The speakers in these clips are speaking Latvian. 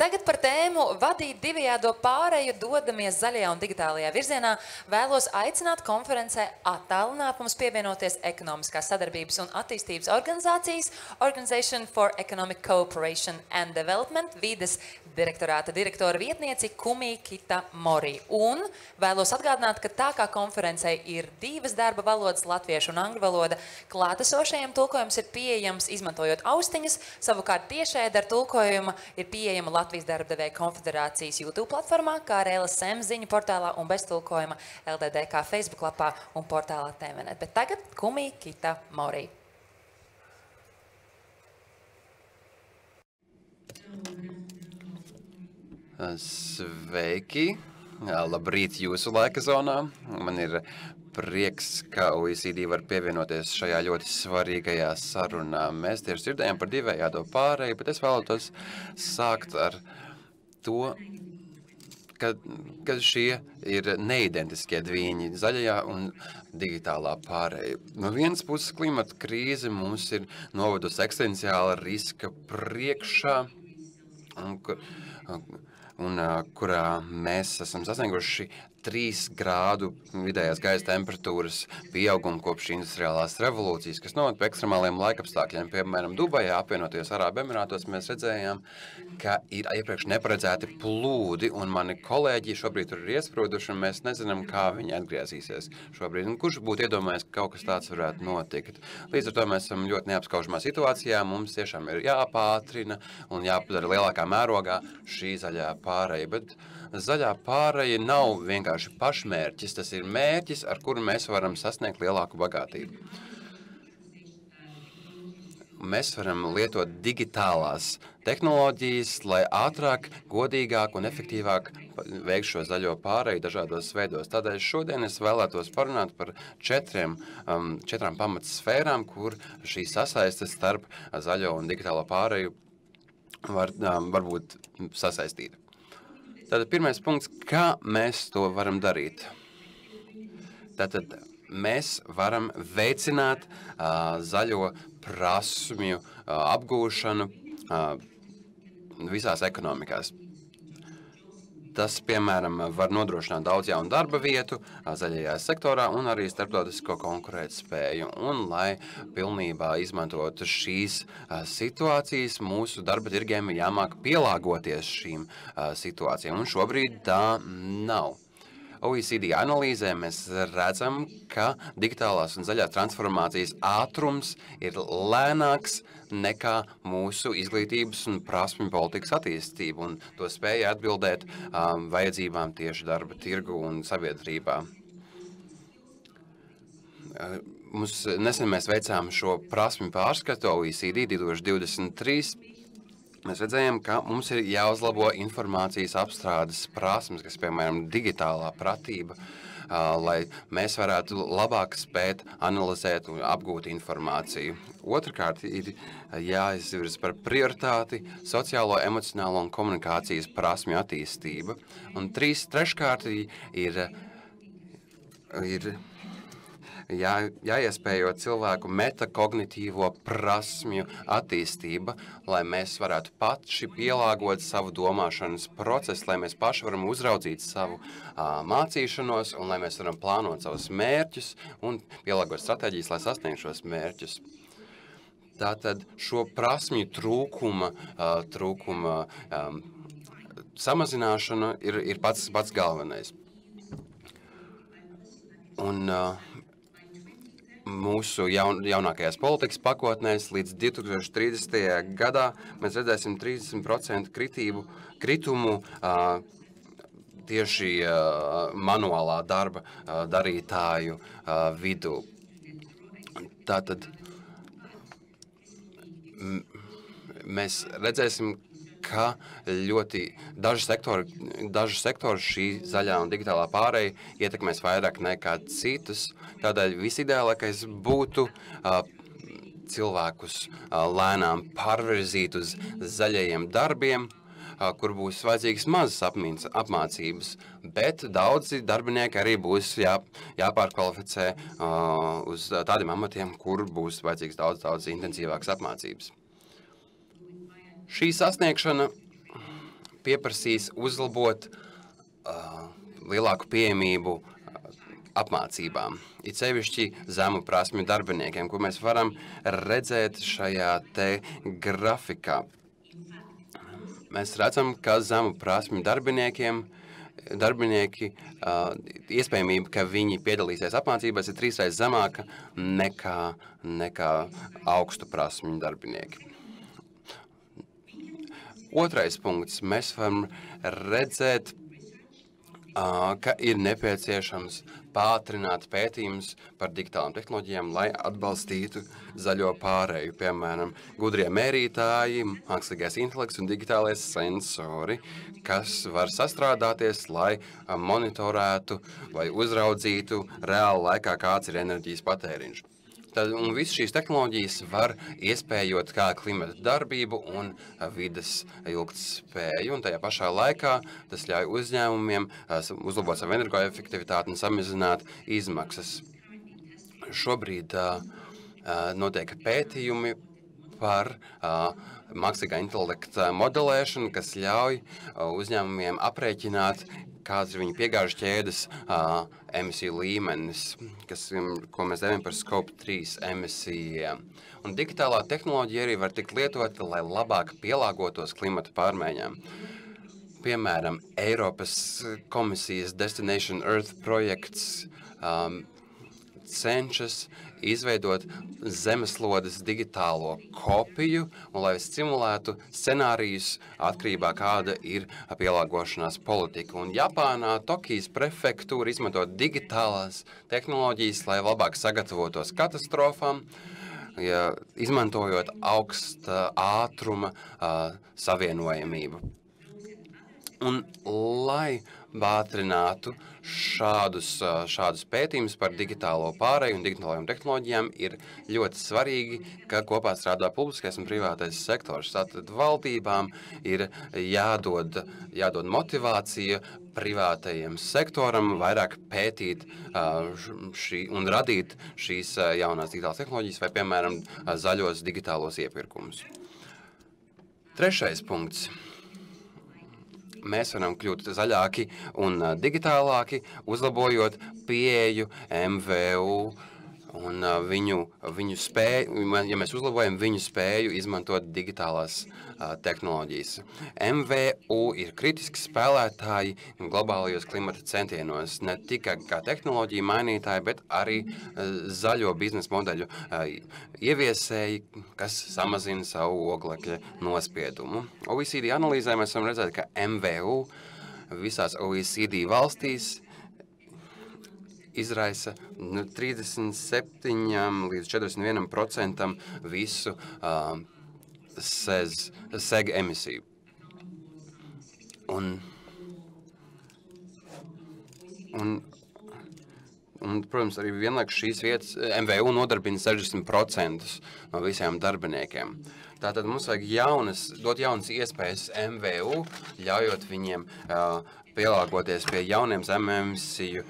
Tagad par tēmu vadīt divējādo pāreju dodamies zaļajā un digitālajā virzienā. Vēlos aicināt konferencē attālināt mums pievienoties Ekonomiskās sadarbības un attīstības organizācijas Organization for Economic Cooperation and Development vides direktorāta direktora vietnieci Kumī Kita Mori. Un vēlos atgādināt, ka tā kā konferencei ir divas darba valodas, latviešu un angļu valoda, klātesošajiem tulkojums ir pieejams izmantojot austiņas, savukārt tiešēda ar tulkojumu ir pieejama Latvijas darbadevēju konfederācijas YouTube platformā, kā arī LSM ziņu portālā un bez tulkojuma LDDK Facebook lapā un portālā TVNet. Bet tagad Kumī Kita Mori. Sveiki! Labrīt jūsu laika zonā. Man ir prieks, ka OECD var pievienoties šajā ļoti svarīgajā sarunā. Mēs tieši dzirdējām par divējādo pāreju, bet es vēlētos sākt ar to, ka šie ir neidentiskie dviņi - zaļajā un digitālā pāreja. No vienas puses klimata krīze mums ir novedusi eksistenciāla riska priekšā, un kurā mēs esam sasnieguši 3 grādu vidējās gaisa temperatūras pieaugumu kopš industriālās revolūcijas, kas noved pie ekstremāliem laikapstākļiem. Piemēram, Dubajā, apvienotajos Arābu Emirātos, mēs redzējām, ka ir iepriekš neparedzēti plūdi, un mani kolēģi šobrīd tur ir iesprūduši, un mēs nezinām, kā viņi atgriezīsies šobrīd. Un kurš būtu iedomājies, ka kaut kas tāds varētu notikt? Līdz ar to mēs esam ļoti neapskaužamā situācijā. Mums tiešām ir jāpātrina un jāpadara lielākā mērogā šī zaļā pāreja. Bet zaļā pāreja nav vienkārši pašmērķis, tas ir mērķis, ar kuru mēs varam sasniegt lielāku bagātību. Mēs varam lietot digitālās tehnoloģijas, lai ātrāk, godīgāk un efektīvāk veikt šo zaļo pāreju dažādos veidos. Tādēļ šodien es vēlētos parunāt par četrām pamatsfērām, kur šī sasaiste starp zaļo un digitālo pāreju var būt sasaistīta. Tātad pirmais punkts, kā mēs to varam darīt. Tātad mēs varam veicināt zaļo prasmju apgūšanu visās ekonomikās. Tas, piemēram, var nodrošināt daudz jaunu darba vietu zaļajā sektorā un arī starptautisko konkurētspēju. Un, lai pilnībā izmantotu šīs situācijas, mūsu darba tirgiem ir jāmāk pielāgoties šīm situācijām. Un šobrīd tā nav. OECD analīzē mēs redzam, ka digitālās un zaļās transformācijas ātrums ir lēnāks nekā mūsu izglītības un prasmju politikas attīstība, un to spēja atbildēt vajadzībām tieši darba tirgu un sabiedrībā. Nesen mēs veicām šo prasmju pārskatu OECD 2023. Mēs redzējām, ka mums ir jāuzlabo informācijas apstrādes prasmes, kas, piemēram, digitālā pratība, lai mēs varētu labāk spēt analizēt un apgūt informāciju. Otrkārt, ir jāizvirza par prioritāti sociālo, emocionālo un komunikācijas prasmju attīstība. Un treškārt ir jāiespējo cilvēku metakognitīvo prasmju attīstība, lai mēs varētu paši pielāgot savu domāšanas procesu, lai mēs paši varam uzraudzīt savu mācīšanos un lai mēs varam plānot savus mērķus un pielāgot stratēģijas, lai sasniegtu šos mērķus. Tātad šo prasmju trūkuma samazināšana ir pats galvenais. Un mūsu jaunākajās politikas pakotnēs līdz 2030. gadā mēs redzēsim 30% kritumu tieši manuālā darba darītāju vidū. Tātad mēs redzēsim, ka daži sektori šī zaļā un digitālā pāreja ietekmēs vairāk nekā citus. Tādēļ visideālākais būtu cilvēkus lēnām pārvirzīt uz zaļajiem darbiem, kur būs vajadzīgas mazas apmācības, bet daudzi darbinieki arī būs jāpārkvalificē uz tādiem amatiem, kur būs vajadzīgas daudz intensīvākas apmācības. Šī sasniegšana pieprasīs uzlabot lielāku pieejamību apmācībām. It sevišķi zemu prasmju darbiniekiem, ko mēs varam redzēt šajā te grafikā. Mēs redzam, ka zemu prasmju darbinieki iespējamība, ka viņi piedalīsies apmācībās, ir 3 reizes zemāka nekā augstu prasmju darbinieki. Otrais punkts. Mēs varam redzēt, ka ir nepieciešams pātrināt pētījumus par digitālām tehnoloģijām, lai atbalstītu zaļo pārēju, piemēram, gudrie mērītāji, mākslīgais intelekts un digitālais sensori, kas var sastrādāties, lai monitorētu vai uzraudzītu reāli laikā, kāds ir enerģijas patēriņš. Un visas šīs tehnoloģijas var iespējot kā klimata darbību un vides ilgtspēju, un tajā pašā laikā tas ļauj uzņēmumiem uzlabot savu energoefektivitāti un samazināt izmaksas. Šobrīd notiek pētījumi par mākslīgā intelekta modelēšanu, kas ļauj uzņēmumiem aprēķināt, kāds ir viņu piegāžu ķēdes emisiju līmenis, ko mēs devām par Scope 3 emisijām. Un digitālā tehnoloģija arī var tikt lietota, lai labāk pielāgotos klimata pārmaiņām. Piemēram, Eiropas komisijas Destination Earth projekts cenšas izveidot zemeslodes digitālo kopiju, un lai stimulētu scenārijus atkarībā, kāda ir pielāgošanās politika. Un Japānā Tokijas prefektūra izmanto digitālās tehnoloģijas, lai labāk sagatavotos katastrofām, izmantojot augsta ātruma savienojamību. Un lai pātrinātu šādus pētījumus par digitālo pārēju un digitālajām tehnoloģijām, ir ļoti svarīgi, ka kopā strādā publiskais un privātais sektors. Tātad valdībām ir jādod motivācija privātajiem sektoram vairāk pētīt un radīt šīs jaunās digitālās tehnoloģijas vai, piemēram, zaļos digitālos iepirkumus. Trešais punkts. Mēs varam kļūt zaļāki un digitālāki, uzlabojot pieeju MVU un viņu spēju, ja mēs uzlabojam viņu spēju izmantot digitālās tehnoloģijas. MVU ir kritiski spēlētāji globālajos klimata centienos, ne tikai kā tehnoloģija mainītāji, bet arī zaļo biznesa modeļu ieviesēji, kas samazina savu oglekļa nospiedumu. OECD analīzē mēs varam redzēt, ka MVU visās OECD valstīs izraisa 37 līdz 41% visu seg emisiju. Un, protams, arī vienlaikus šīs vietas MVU nodarbina 60% no visiem darbiniekiem. Tātad mums vajag dot jaunas iespējas MVU, ļaujot viņiem pielāgoties pie jauniem zememisiju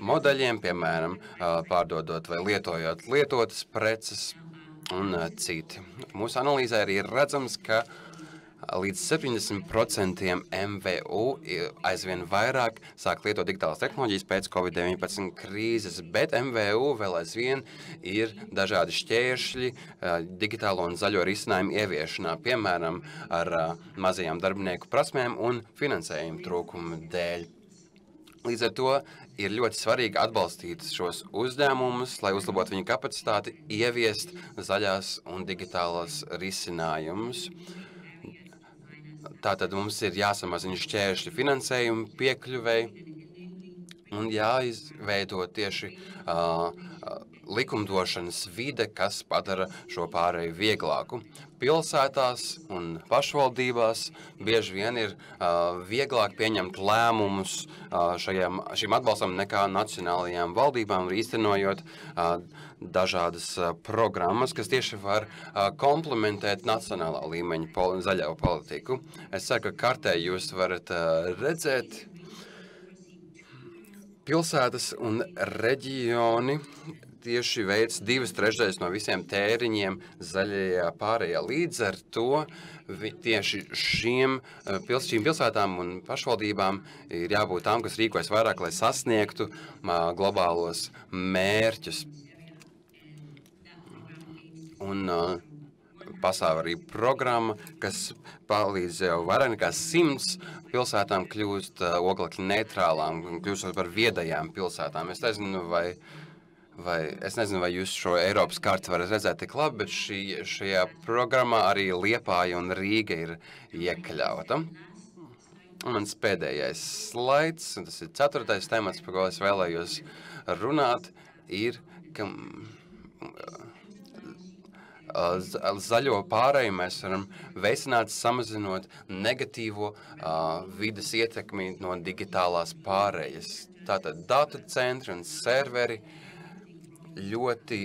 modeļiem, piemēram, pārdodot vai lietojot lietotas preces un citi. Mūsu analīzē arī ir redzams, ka līdz 70% MVU aizvien vairāk sāk lietot digitālās tehnoloģijas pēc Covid-19 krīzes, bet MVU vēl aizvien ir dažādi šķēršļi digitālo un zaļo risinājumu ieviešanā, piemēram, ar mazajām darbinieku prasmēm un finansējumu trūkumu dēļ. Līdz ar to ir ļoti svarīgi atbalstīt šos uzņēmumus, lai uzlabotu viņu kapacitāti, ieviest zaļās un digitālās risinājumus. Tātad mums ir jāsamazina šķēršļi finansējumu piekļuvei un jāizveido tieši likumdošanas vide, kas padara šo pārēju vieglāku. Pilsētās un pašvaldībās bieži vien ir vieglāk pieņemt lēmumus šīm atbalstam nekā nacionālajām valdībām, īstenojot dažādas programmas, kas tieši var komplementēt nacionālā līmeņa zaļo politiku. Es ceru, ka kartē jūs varat redzēt pilsētas un reģioni tieši veids 2/3 no visiem tēriņiem zaļajā pārējā. Līdz ar to tieši šīm pilsētām un pašvaldībām ir jābūt tām, kas rīkojas vairāk, lai sasniegtu globālos mērķus. Un pastāv arī programma, kas palīdz jau vairāk nekā 100 pilsētām kļūst oglekļa neitrālām un kļūst par viedajām pilsētām. Es nezinu, vai jūs šo Eiropas karti varat redzēt tik labi, bet šajā programmā arī Liepāja un Rīga ir iekļauta. Un mans pēdējais slaids, un tas ir 4. temats, par ko es vēlējos runāt, ir, ka zaļo pārēju mēs varam veicināt, samazinot negatīvo vides ietekmi no digitālās pārējas. Tātad datu centri un serveri ļoti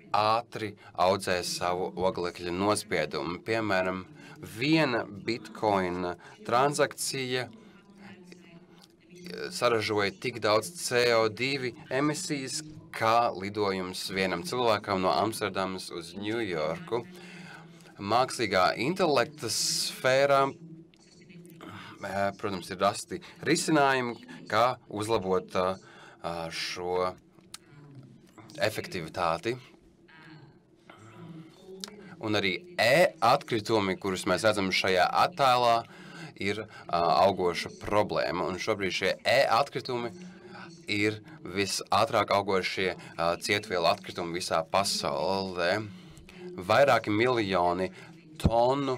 ātri audzē savu oglekļa nospiedumu. Piemēram, viena bitcoin transakcija saražoja tik daudz CO2 emisijas, kā lidojums vienam cilvēkam no Amsterdamas uz Ņujorku. Mākslīgā intelekta sfērā, protams, ir rasti risinājumi, kā uzlabot šo efektivitāti. Un arī atkritumi, kurus mēs redzam šajā attēlā, ir augoša problēma. Un šobrīd šie atkritumi ir visātrāk augošie cietvielu atkritumi visā pasaulē. Vairāki miljoni tonu,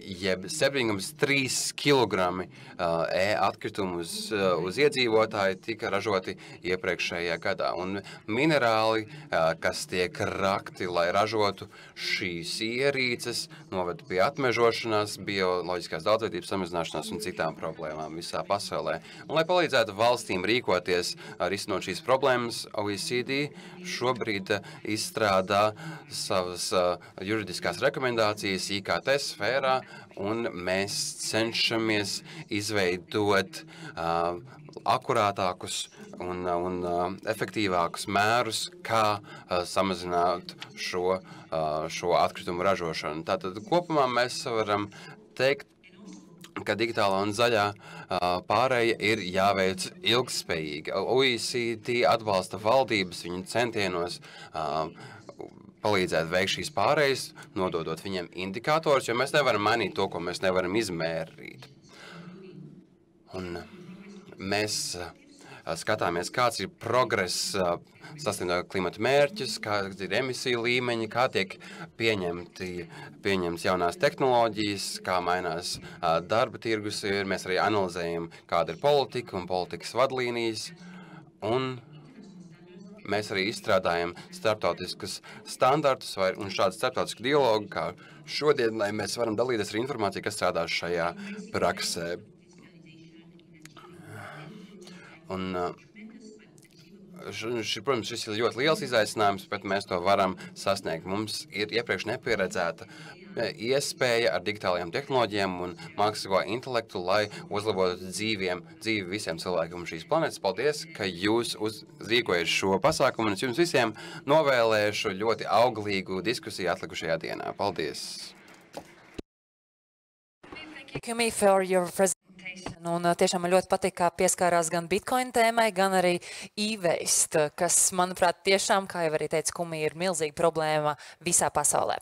jeb 7,3 kilogrami atkritumu uz iedzīvotāju tika ražoti iepriekšējā gadā. Un minerāli, kas tiek rakti, lai ražotu šīs ierīces, noved pie atmežošanās, bioloģiskās daudzveidības samazināšanās un citām problēmām visā pasaulē. Un, lai palīdzētu valstīm rīkoties risinot šīs problēmas, OECD šobrīd izstrādā savas juridiskās rekomendācijas IKT sfērā, un mēs cenšamies izveidot akurātākus un efektīvākus mērus, kā samazināt šo atkritumu ražošanu. Tātad kopumā mēs varam teikt, ka digitālā un zaļā pārēja ir jāveic ilgspējīgi. OECD atbalsta valdības viņu centienos palīdzēt veikt šīs pārējas, nododot viņiem indikātorus, jo mēs nevaram mainīt to, ko mēs nevaram izmērīt. Un mēs skatāmies, kāds ir progress sasniedzot klimata mērķus, kāds ir emisiju līmeņi, kā tiek pieņemts jaunās tehnoloģijas, kā mainās darba tirgus. Mēs arī analizējam, kāda ir politika un politikas vadlīnijas. Un mēs arī izstrādājam starptautiskus standartus un šādu starptautisku dialogu, kā šodien, lai mēs varam dalīties ar informāciju, kas strādā šajā praksē. Un, protams, šis ir ļoti liels izaicinājums, bet mēs to varam sasniegt. Mums ir iepriekš nepieredzēta iespēja ar digitālajām tehnoloģijām un mākslīgo intelektu, lai uzlabotu dzīvi visiem cilvēkiem šīs planetas. Paldies, ka jūs rīkojat šo pasākumu, un es jums visiem novēlēšu ļoti auglīgu diskusiju atlikušajā dienā. Paldies! Un tiešām man ļoti patīk, kā pieskārās gan Bitcoin tēmai, gan arī e-waste, kas, manuprāt, tiešām, kā jau arī teica Kumī, ir milzīga problēma visā pasaulē.